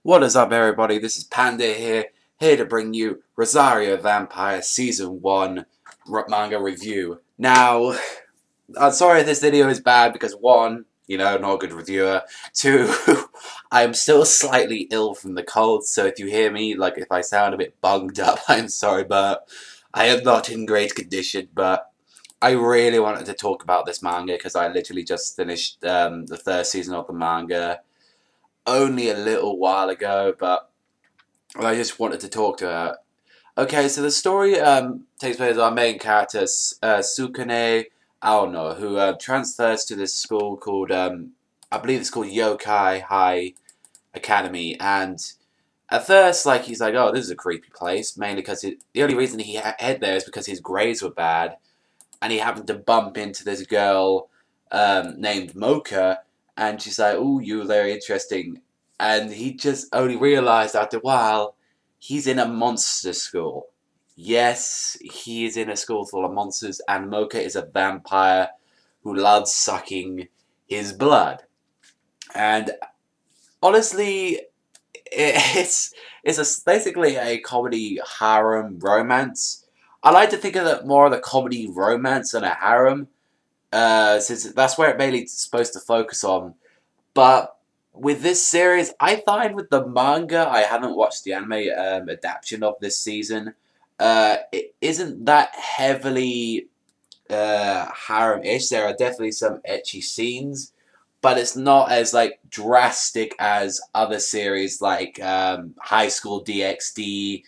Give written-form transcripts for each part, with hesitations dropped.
What is up, everybody? This is Panda here to bring you Rosario+Vampire Season 1 manga review. Now, I'm sorry if this video is bad because 1, not a good reviewer. 2, I'm still slightly ill from the cold, so if you hear me, if I sound a bit bunged up, I'm sorry, but I am not in great condition, but I really wanted to talk about this manga because I literally just finished the third season of the manga only a little while ago, but I just wanted to talk to her. Okay, so the story takes place with our main character, Sukune Aono, who transfers to this school called, I believe it's called Yokai High Academy, and at first, he's like, oh, this is a creepy place, mainly because the only reason he head there is because his grades were bad, and he happened to bump into this girl named Mocha, and she's like, "Oh, you're very interesting," and he just only realized after a while he's in a monster school. Yes, he is in a school full of monsters, and Mocha is a vampire who loves sucking his blood. And honestly, basically a comedy harem romance. I like to think of it more of a comedy romance than a harem, since that's where it mainly supposed to focus on. But with this series, I find with the manga, I haven't watched the anime adaptation of this season. It isn't that heavily harem-ish. There are definitely some ecchi scenes, but it's not as drastic as other series like High School DxD,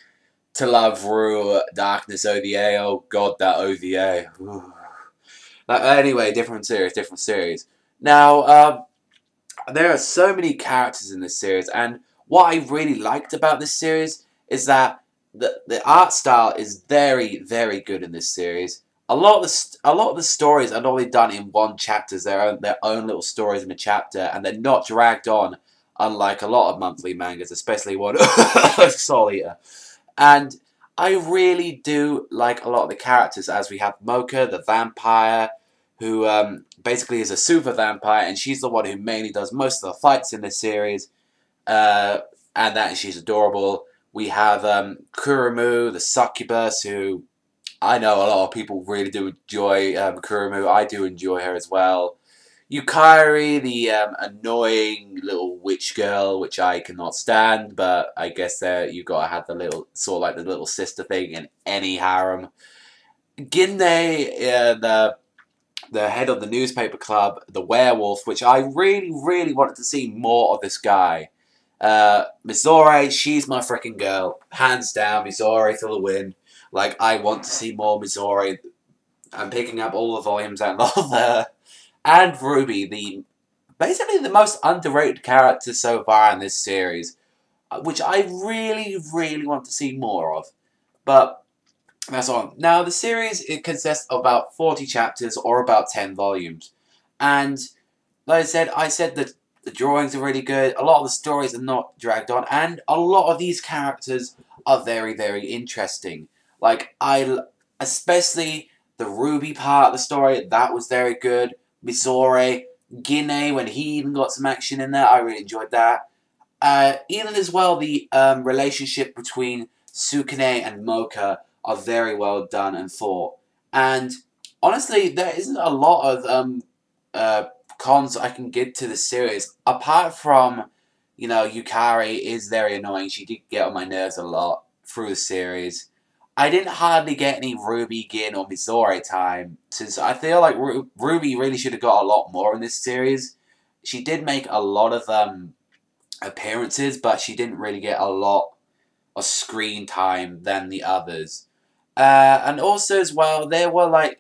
To Love Ru, Darkness OVA. Oh God, that OVA. Anyway, different series, different series. Now, there are so many characters in this series, and what I really liked about this series is that the art style is very, very good in this series. A lot of the stories are normally done in one chapter, their own little stories in a chapter, and they're not dragged on, unlike a lot of monthly mangas, especially one Soul Eater. And I really do like a lot of the characters, as we have Mocha, the vampire, who basically is a super vampire, and she's the one who mainly does most of the fights in this series, and she's adorable. We have Kurumu, the succubus, who I know a lot of people really do enjoy Kurumu. I do enjoy her as well. Yukari, the annoying little witch girl, which I cannot stand, but I guess you gotta have the little, the little sister thing in any harem. Ginne, the head of the newspaper club, the werewolf, which I really, really wanted to see more of this guy. Mizore, she's my freaking girl. Hands down, Mizore for the win. I want to see more Mizore. I'm picking up all the volumes out of her. And Ruby, basically the most underrated character so far in this series, which I really, really want to see more of. But that's on. Now, the series, it consists of about 40 chapters or about 10 volumes. And like I said that the drawings are really good. A lot of the stories are not dragged on. And a lot of these characters are very, very interesting. Especially the Ruby part of the story, that was very good. Mizore, Ginne, when he even got some action in there, I really enjoyed that. Even as well, the relationship between Sukune and Mocha are very well done and thought. And honestly, there isn't a lot of cons I can give to the series, apart from, Yukari is very annoying. She did get on my nerves a lot through the series. I didn't hardly get any Ruby, Gin, or Mizore time, since I feel like Ruby really should have got a lot more in this series. She did make a lot of appearances, but she didn't really get a lot of screen time than the others. And also as well, there were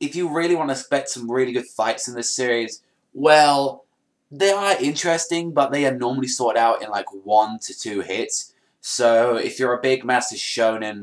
if you really want to expect some really good fights in this series, well, they are interesting, but they are normally sorted out in 1 to 2 hits. So if you're a big massive shonen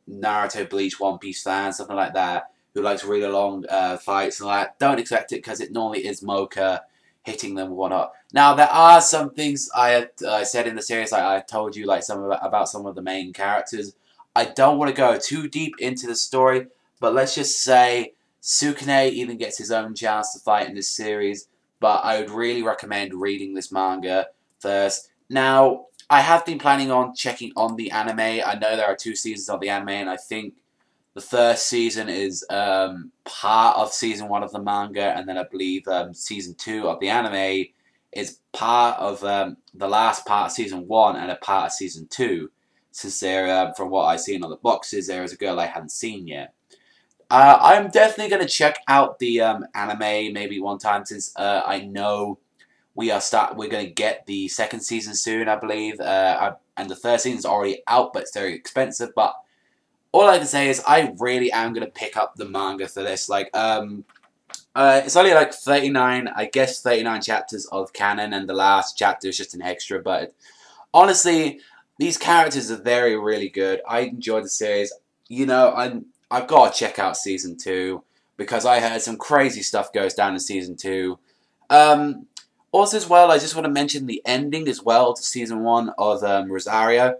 Naruto, Bleach, One Piece fan, something like that, who likes really long fights and all that, don't expect it because it normally is Mocha hitting them and whatnot. Now there are some things I said in the series, I told you about some of the main characters. I don't want to go too deep into the story, but let's just say Sukune even gets his own chance to fight in this series, but I would really recommend reading this manga first. Now, I have been planning on checking on the anime. I know there are 2 seasons of the anime, and I think the first season is part of season 1 of the manga, and then I believe season 2 of the anime is part of the last part of season 1 and a part of season 2. Since there, from what I've seen on the boxes, there is a girl I haven't seen yet. I'm definitely going to check out the anime maybe one time since I know we're going to get the second season soon, I believe. And the third season is already out, but it's very expensive. But all I can say is I really am going to pick up the manga for this. Like, it's only like 39, I guess 39 chapters of canon, and the last chapter is just an extra. But honestly, these characters are really good. I enjoyed the series. You know, I've got to check out season 2 because I heard some crazy stuff goes down in season 2. Um, Also, as well, I just want to mention the ending as well to season 1 of Rosario.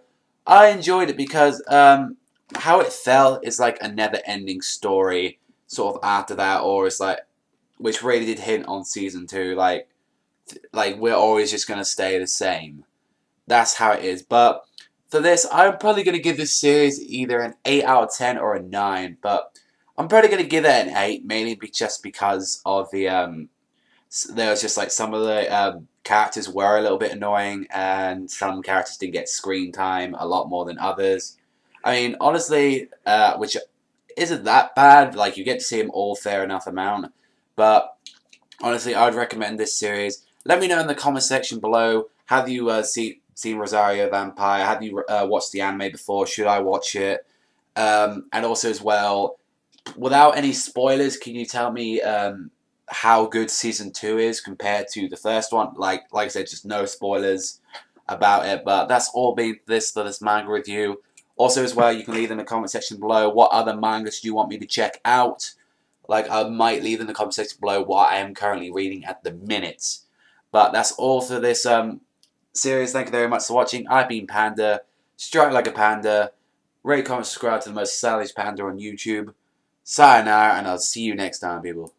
I enjoyed it because how it felt is like a never-ending story, sort of after that, or it's like, which really did hint on season 2, like we're always just gonna stay the same. That's how it is. But for this, I'm probably gonna give this series either an 8 out of 10 or a 9. But I'm probably gonna give it an 8, mainly just because of the there was just like some of the characters were a little bit annoying, and some characters didn't get screen time a lot more than others. I mean, honestly, which isn't that bad. Like, you get to see them all fair enough amount. But honestly, I'd recommend this series. Let me know in the comment section below. Have you seen Rosario Vampire? Have you watched the anime before? Should I watch it? And also as well, without any spoilers, can you tell me how good season 2 is compared to the first one? Like I said, just no spoilers about it. But that's all been for this manga review. Also as well, you can leave in the comment section below what other mangas do you want me to check out. Like, I might leave in the comment section below what I am currently reading at the minute. But that's all for this series. Thank you very much for watching. I've been Panda. Strike like a panda. Rate, comment, subscribe to the most stylish panda on YouTube. Sayonara, and I'll see you next time, people.